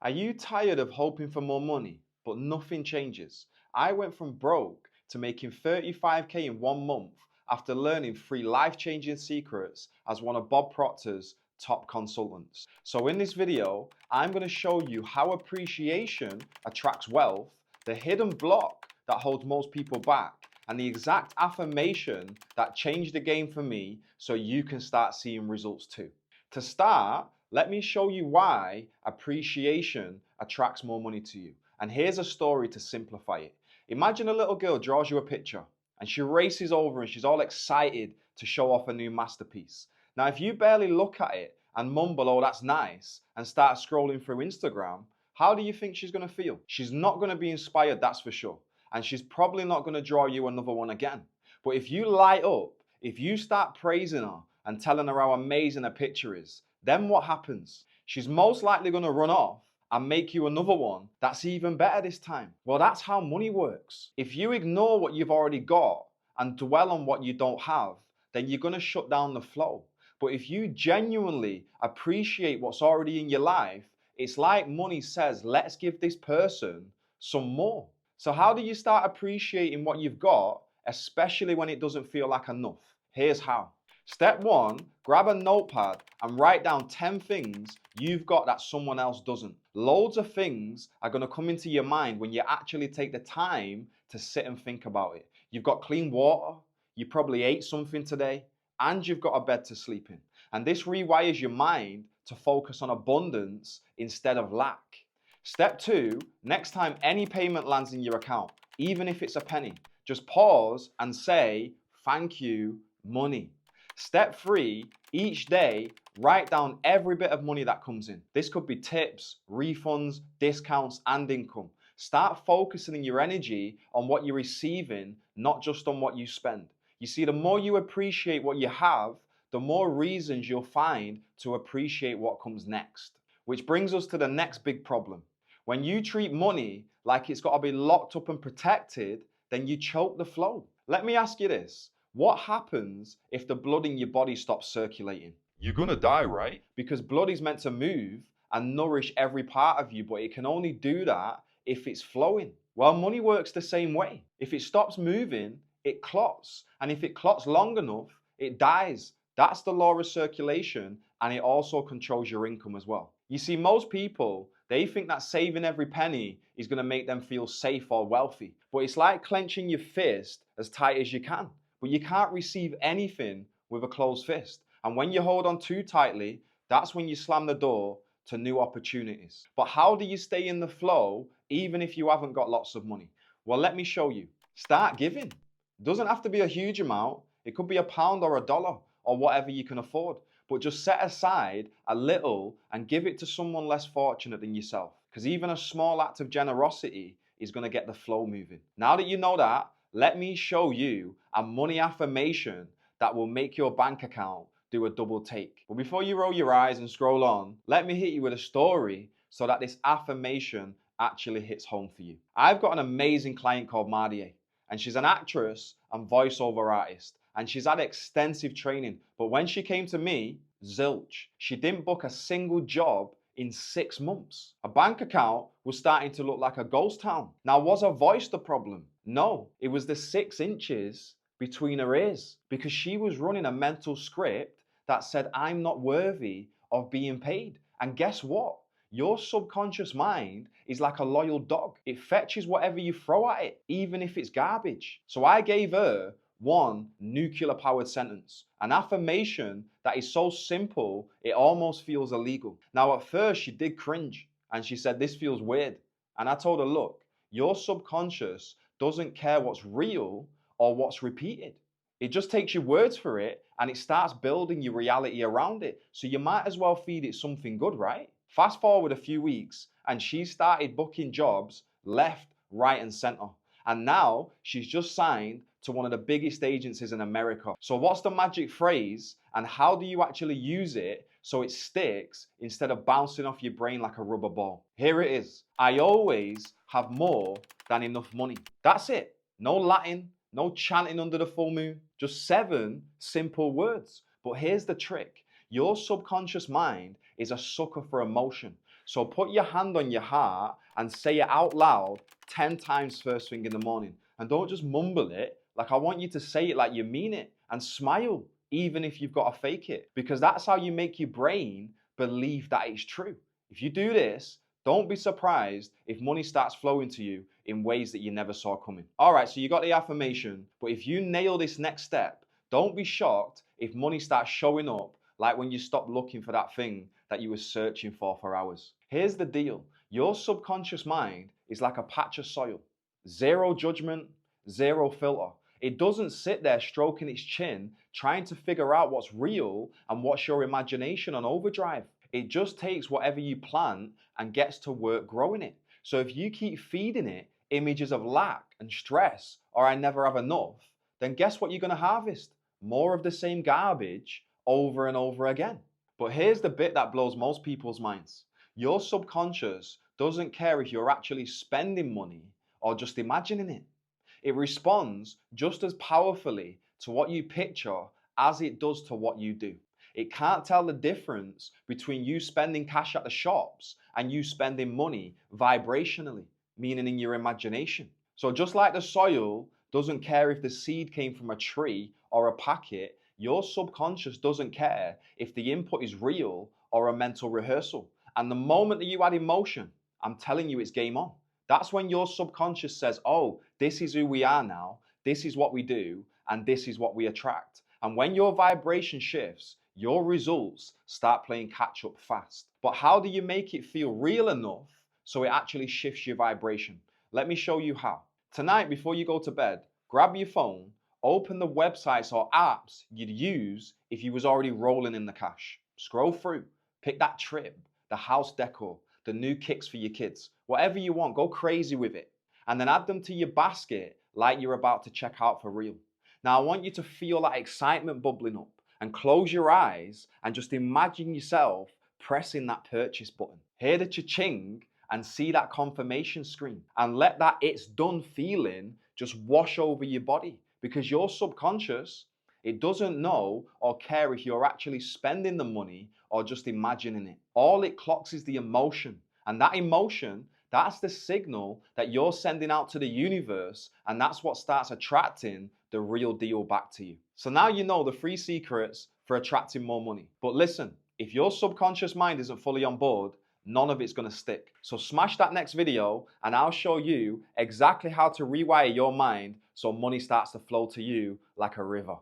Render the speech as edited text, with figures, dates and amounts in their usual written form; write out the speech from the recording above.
Are you tired of hoping for more money, but nothing changes? I went from broke to making 35K in 1 month after learning 3 life-changing secrets as one of Bob Proctor's top consultants. So in this video, I'm going to show you how appreciation attracts wealth, the hidden block that holds most people back, and the exact affirmation that changed the game for me so you can start seeing results too. To start, let me show you why appreciation attracts more money to you. And here's a story to simplify it. Imagine a little girl draws you a picture and she races over and she's all excited to show off a new masterpiece. Now, if you barely look at it and mumble, "Oh, that's nice," and start scrolling through Instagram, how do you think she's going to feel? She's not going to be inspired, that's for sure. And she's probably not going to draw you another one again. But if you light up, if you start praising her and telling her how amazing her picture is, then what happens? She's most likely going to run off and make you another one that's even better this time. Well, that's how money works. If you ignore what you've already got and dwell on what you don't have, then you're going to shut down the flow. But if you genuinely appreciate what's already in your life, it's like money says, let's give this person some more. So how do you start appreciating what you've got, especially when it doesn't feel like enough? Here's how. Step 1, grab a notepad and write down 10 things you've got that someone else doesn't. Loads of things are going to come into your mind when you actually take the time to sit and think about it. You've got clean water, you probably ate something today, and you've got a bed to sleep in. And this rewires your mind to focus on abundance instead of lack. Step 2, next time any payment lands in your account, even if it's a penny, just pause and say, "Thank you, money." Step 3, each day, write down every bit of money that comes in. This could be tips, refunds, discounts, and income. Start focusing your energy on what you're receiving, not just on what you spend. You see, the more you appreciate what you have, the more reasons you'll find to appreciate what comes next. Which brings us to the next big problem. When you treat money like it's got to be locked up and protected, then you choke the flow. Let me ask you this. What happens if the blood in your body stops circulating? You're gonna die, right? Because blood is meant to move and nourish every part of you, but it can only do that if it's flowing. Well, money works the same way. If it stops moving, it clots. And if it clots long enough, it dies. That's the law of circulation, and it also controls your income as well. You see, most people, they think that saving every penny is going to make them feel safe or wealthy. But it's like clenching your fist as tight as you can. But you can't receive anything with a closed fist. And when you hold on too tightly, that's when you slam the door to new opportunities. But how do you stay in the flow even if you haven't got lots of money? Well, let me show you. Start giving. It doesn't have to be a huge amount. It could be £1 or $1 or whatever you can afford. But just set aside a little and give it to someone less fortunate than yourself. Because even a small act of generosity is going to get the flow moving. Now that you know that, let me show you a money affirmation that will make your bank account do a double take. But before you roll your eyes and scroll on, let me hit you with a story so that this affirmation actually hits home for you. I've got an amazing client called Mardia, and she's an actress and voiceover artist, and she's had extensive training. But when she came to me, zilch. She didn't book a single job in 6 months. A bank account was starting to look like a ghost town. Now, was her voice the problem? No, it was the 6 inches between her ears, because she was running a mental script that said, "I'm not worthy of being paid." And guess what? Your subconscious mind is like a loyal dog. It fetches whatever you throw at it, even if it's garbage. So I gave her one nuclear powered sentence, an affirmation that is so simple, it almost feels illegal. Now, at first, she did cringe and she said, "This feels weird." And I told her, "Look, your subconscious doesn't care what's real or what's repeated. It just takes your words for it and it starts building your reality around it. So you might as well feed it something good, right?" Fast forward a few weeks and she started booking jobs left, right, and center. And now she's just signed to one of the biggest agencies in America. So what's the magic phrase and how do you actually use it so it sticks instead of bouncing off your brain like a rubber ball? Here it is. I always have more than enough money. That's it. No Latin, no chanting under the full moon, just 7 simple words. But here's the trick. Your subconscious mind is a sucker for emotion. So put your hand on your heart and say it out loud 10 times first thing in the morning. And don't just mumble it. Like, I want you to say it like you mean it and smile, even if you've got to fake it, because that's how you make your brain believe that it's true. If you do this, don't be surprised if money starts flowing to you in ways that you never saw coming. All right, so you got the affirmation, but if you nail this next step, don't be shocked if money starts showing up like when you stop looking for that thing that you were searching for hours. Here's the deal. Your subconscious mind is like a patch of soil. Zero judgment, zero filter. It doesn't sit there stroking its chin, trying to figure out what's real and what's your imagination on overdrive. It just takes whatever you plant and gets to work growing it. So if you keep feeding it images of lack and stress or I never have enough, then guess what you're going to harvest? More of the same garbage over and over again. But here's the bit that blows most people's minds. Your subconscious doesn't care if you're actually spending money or just imagining it. It responds just as powerfully to what you picture as it does to what you do. It can't tell the difference between you spending cash at the shops and you spending money vibrationally, meaning in your imagination. So just like the soil doesn't care if the seed came from a tree or a packet, your subconscious doesn't care if the input is real or a mental rehearsal. And the moment that you add emotion, I'm telling you, it's game on. That's when your subconscious says, oh, this is who we are now, this is what we do, and this is what we attract. And when your vibration shifts, your results start playing catch up fast. But how do you make it feel real enough so it actually shifts your vibration? Let me show you how. Tonight, before you go to bed, grab your phone, open the websites or apps you'd use if you was already rolling in the cash. Scroll through, pick that trip, the house decor, the new kicks for your kids, whatever you want, go crazy with it. And then add them to your basket like you're about to check out for real. Now I want you to feel that excitement bubbling up and close your eyes and just imagine yourself pressing that purchase button. Hear the cha-ching and see that confirmation screen and let that it's done feeling just wash over your body, because your subconscious, it doesn't know or care if you're actually spending the money or just imagining it. All it clocks is the emotion, and that emotion, that's the signal that you're sending out to the universe, and that's what starts attracting the real deal back to you. So now you know the 3 secrets for attracting more money. But listen, if your subconscious mind isn't fully on board, none of it's going to stick. So smash that next video and I'll show you exactly how to rewire your mind so money starts to flow to you like a river.